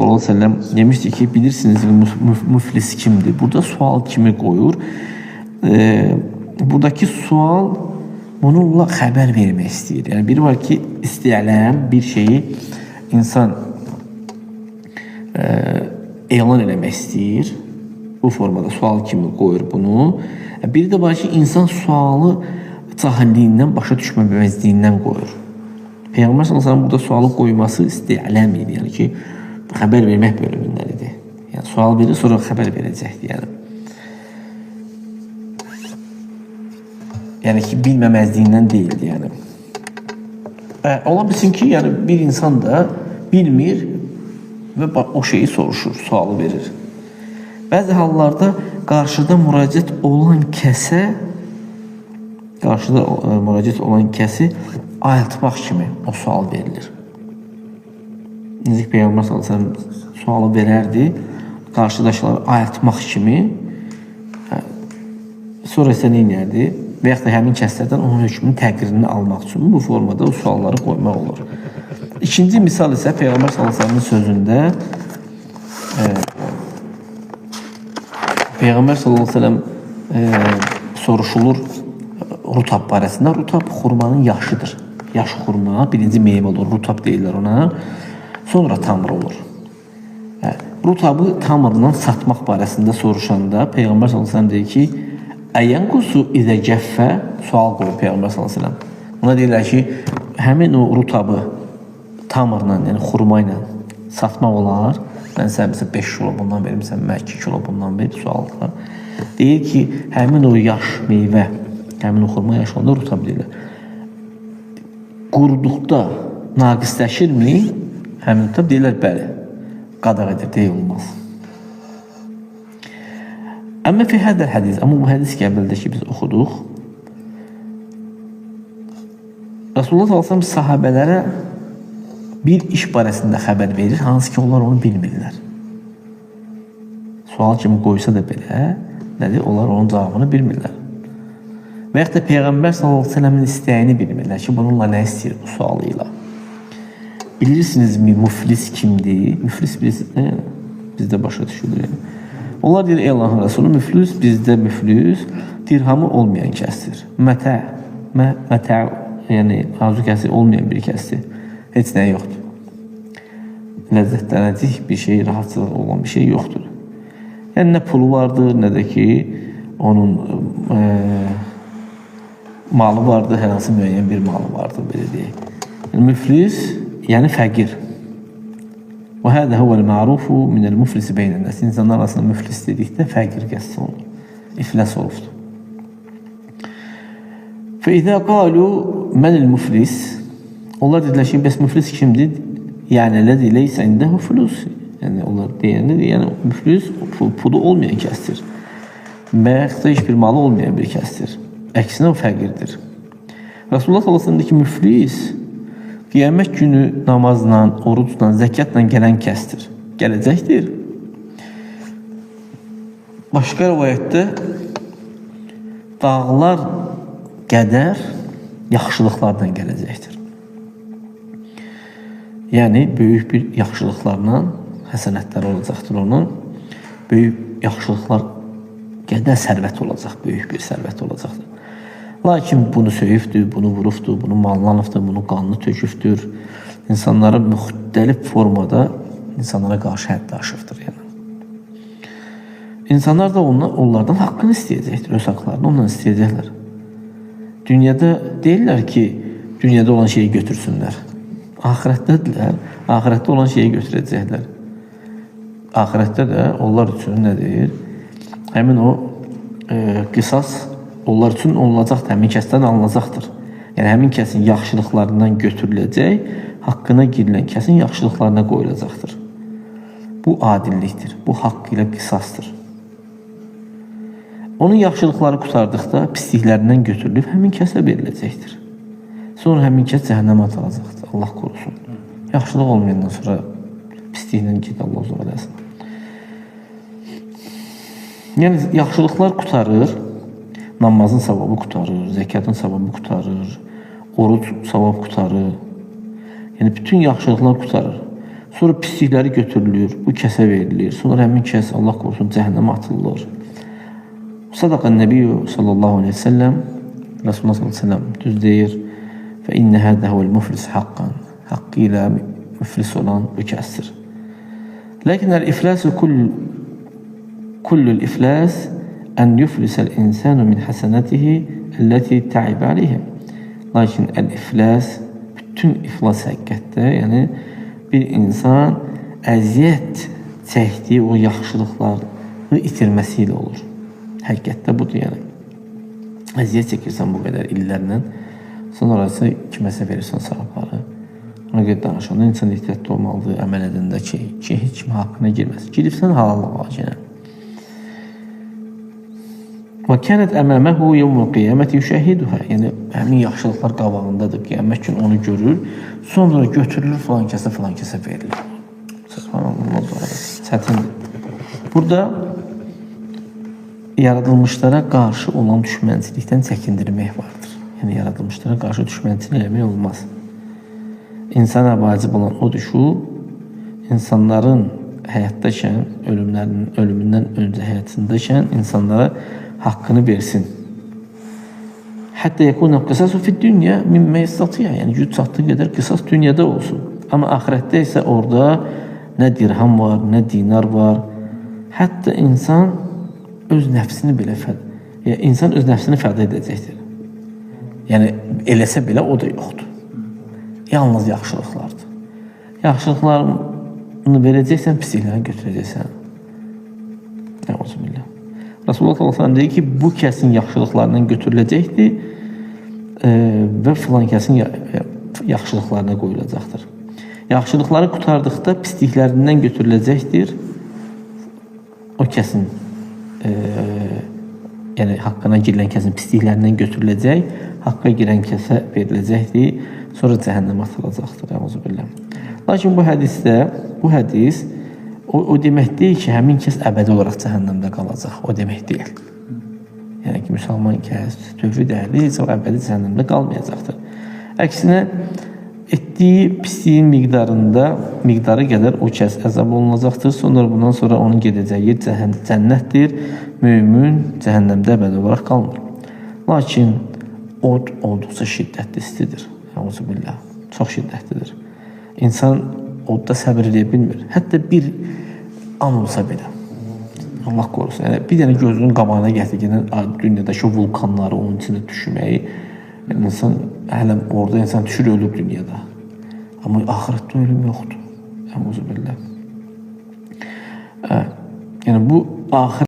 sallallahu aleyhi ve sellem demişti ki, bilirsiniz müflis kimdir? Burada sual kimi koyur? Buradaki sual bununla haber vermek istəyir. Yani biri var ki, istəyilən bir şeyi insan elan eləmək istəyir. Bu formada sual kimi koyur bunu. Biri de var ki, insan sualı cahilliğinden, başa düşməməzliyindən koyur. Peyğəmbər sallallahu əleyhi və səlləm burada sualı qoyması istəyilən idi. Yəni ki, xəbər vermək bölümündən idi. Yəni sual verir, sonra xəbər verəcəkdi. Yəni ki, bilməməzliyindən deyildi. Yəni ola bilsin ki, yəni bir insan da bilmir və o şeyi soruşur, sualı verir. Bəzi hallarda qarşıda müraciət olan kəsi ayıltmaq kimi o sual verilir. Necə Peyğəmbər sallallahu əleyhi və səlləm sualı verərdi, qarşıdaşları ayıltmaq kimi, sonra isə nə edərdi? Və yaxud da həmin kəslərdən onun hökmünün təqririni almaq üçün bu formada o sualları qoymaq olur. İkinci misal isə Peyğəmbər sallallahu əleyhi və səlləmin sözündə Peyğəmbər sallallahu əleyhi və səlləm soruşulur rutab barəsində. Rutab xurmanın yaşıdır. Yaş xurma birinci meyvə olur. Rutab deyirlər ona. Sonra tamır olur. Rutabı tamırla satmaq barəsində soruşanda Peyğəmbər sallallahu əleyhi və səlləm deyir ki, əyyənqusu izə cəffə, sual qoyur Peyğəmbər sallallahu əleyhi və səlləm. Ona deyirlər ki, həmin o rutabı tamırla, yəni xurma ilə satmaq olar. Mən sən məsələn 5 kilo bundan verirəm, mən 2 kilo bundan verir, suallar. Deyir ki, həmin o yaş meyvə, həmin o xurma yaş olanda rutab deyirlər. Quruduqda naqisləşirmi? Həmin rutab deyirlər, bəli. Qadağ edir, deyilmez. Amma fi hədəl hədis, amma bu hədis qəbəldə ki biz oxuduq. Rasulullah sallallahu əleyhi və səlləm sahabələrə bir iş barəsində xəbər verir, hansı ki onlar onu bilmirlər. Sual kimi qoysa da belə, nədir? Onlar onun cavabını bilmirlər. Və yaxud da Peyğəmbər sallallahu əleyhi və səlləmin istəyini bilmirlər ki, bununla nə istəyir bu sualıyla. Bilirsinizmi müflis kimdir? Müflis bilirsiniz, bizdə başa düşülür. Yəni. Onlar deyir, ey Allahın Resulü, müflis bizdə müflis dirhamı olmayan kəsdir. Mətə, yəni arzu kəsi olmayan bir kəsdir. Heç nə yoxdur. Ləzzətlənəcək bir şey, rahatsızlıq olan bir şey yoxdur. Yəni nə pulu vardır, nə də ki onun malı vardır, hər hansı müəyyən bir malı vardır, belə deyək. Yəni, müflis, yəni fəqir. Və hədə huvəl ma'rufu minəl müflisi beynənnəs. İnsanlar arasında müflis dedikdə fəqir qəsd olunur. İfləs olubdur. Fə izə qalu mənil müflis. Onlar dedilər ki, bəs müflis kimdir? Yəni, ləzi leysə indəhu fulus. Yəni, onlar deyəndə yəni, müflis pulu olmayan kəsdir. Və yaxud da heç bir malı olmayan bir kəsdir. Əksinə o fəqirdir. Rasulullah sallallahu əleyhi və səlləm ki, müflis qiyamət günü namazla, orucla, zəkatla gələn kəsdir. Gələcəkdir. Başqa rivayətdə dağlar qədər yaxşılıqlardan gələcəkdir. Yəni, böyük bir yaxşılıqlarla həsənətləri olacaqdır onun. Böyük yaxşılıqlar qədər sərvət olacaq, böyük bir sərvət olacaqdır. Lakin bunu söyübdür, bunu vurubdur, bunu mallanıbdır, bunu qanlı tökübdür. İnsanlara müxtəlif formada insanlara qarşı həddi aşıbdır. Yəni. İnsanlar da onlardan haqqını istəyəcəkdir, öz haqlarını ondan istəyəcəklər. Dünyada deyirlər ki, dünyada olan şeyi götürsünlər. Ahirətdədirlər, ahirətdə olan şeyi götürəcəklər. Ahirətdə də onlar üçün nədir? Həmin o qisas onlar üçün olacaqdır, həmin kəsdən alınacaqdır. Yəni, həmin kəsin yaxşılıqlarından götürüləcək, haqqına girilən kəsin yaxşılıqlarına qoyulacaqdır. Bu adillikdir, bu haqq ilə qisasdır. Onun yaxşılıqları qutardıqda pisliklərindən götürülüb həmin kəsə veriləcəkdir. Sonra həmin kəs cəhənnəmə atılacaqdır, Allah qorusun. Yaxşılıq olmayandan sonra pisliklə ged, Allah zor eləsin. Yəni, yaxşılıqlar qutarır, namazın savabı qutarır, zəkatın savabı qutarır, oruc savabı qutarır. Yəni, bütün yaxşılıqlar qutarır. Sonra pislikləri götürülür, bu kəsə verilir. Sonra həmin kəs Allah qorusun cəhənnəmə atılır. Sadaqan Nəbiyyu sallallahu aleyhi ve sellem, Resulullah sallallahu aleyhi ve sellem düz deyir. Fə innə hədə huvəl müflis haqqan. Haqqı ilə müflis olan bu kəsdir. Lakin el-iflasu kullul iflas en yuflisel insanu min hasenatihi elleti ta'ib aleyhi. Lakin el-iflas bütün iflas həqiqətdə, yəni bir insan əziyyət çəkdiyi o yaxşılıqları itirməsi ilə olur. Həqiqətdə budur, yəni. Əziyyət çəkirsən bu qədər illərlə, sonra isə kiməsə verirsən savabları. Ona görə danışanda insan ehtiyatlı olmalıdır, əməl edəndə ki, heç kimi haqqına girməsin. Giribsən halal yenə. Və kənət əməməhu yevmul qiyaməti yüşəhiduhə. Yəni, həmin yaxşılıqlar qabağındadır. Qiyamət gün onu görür, sonra götürülür filan kəsə verilir. Çətindir. Burada yaradılmışlara qarşı olan düşmənçilikdən çəkindirmək vardır. Yəni, yaradılmışlara qarşı düşmənçilik eləmək olmaz. İnsana vacib olan odur ki, insanların həyatdaykən, ölümündən öncə həyatındaykən insanlara haqqını versin. Hətta yekuna qısasu fid dünya mimmə istatiya. Yəni, güc çatdığı qədər qısas dünyada olsun. Amma axirətdə isə orada nə dirham var, nə dinar var. Hətta insan öz nəfsini belə insan öz nəfsini fəda edəcəkdir. Yəni, eləsə belə o da yoxdur. Yalnız yaxşılıqlardır. Yaxşılıqlarını verəcəksən, pisliklərini götürəcəksən. Əuzubillah. Resulullah s.a.v. deyir ki, bu kəsin yaxşılıqlarından götürüləcəkdir və filan kəsin yaxşılıqlarına qoyulacaqdır. Yaxşılıqları qutardıqda pisliklərindən götürüləcəkdir. O kəsin, yəni haqqına girilən kəsin pisliklərindən götürüləcək, haqqa girən kəsə veriləcəkdir, sonra cəhənnəmə atılacaqdır. Əuzubillah. Lakin bu hədis o demək deyil ki, həmin kəs əbədi olaraq cəhənnəmdə qalacaq. O demək deyil. Yəni ki, müsəlman kəs tövhid əhli isə o əbədi cəhənnəmdə qalmayacaqdır. Əksinə, etdiyi pisliyin miqdarı qədər o kəs əzab olunacaqdır. Sonra bundan sonra onun gedəcəyi yer cənnətdir. Mömin cəhənnəmdə əbədi olaraq qalmır. Lakin od olduqca şiddətli istidir. Əuzubillah. Çox şiddətlidir. İnsan odda səbir edə bilmir. Hətta bir an olsa belə. Allah qorusun. Yəni, bir dənə gözünün qabağına gətirgən dünyadakı vulkanları onun içində düşməyi, yəni, insan hələ orada insan düşür, ölür dünyada. Amma axirətdə ölüm yoxdur. Əuzubillah. Yəni, bu axirət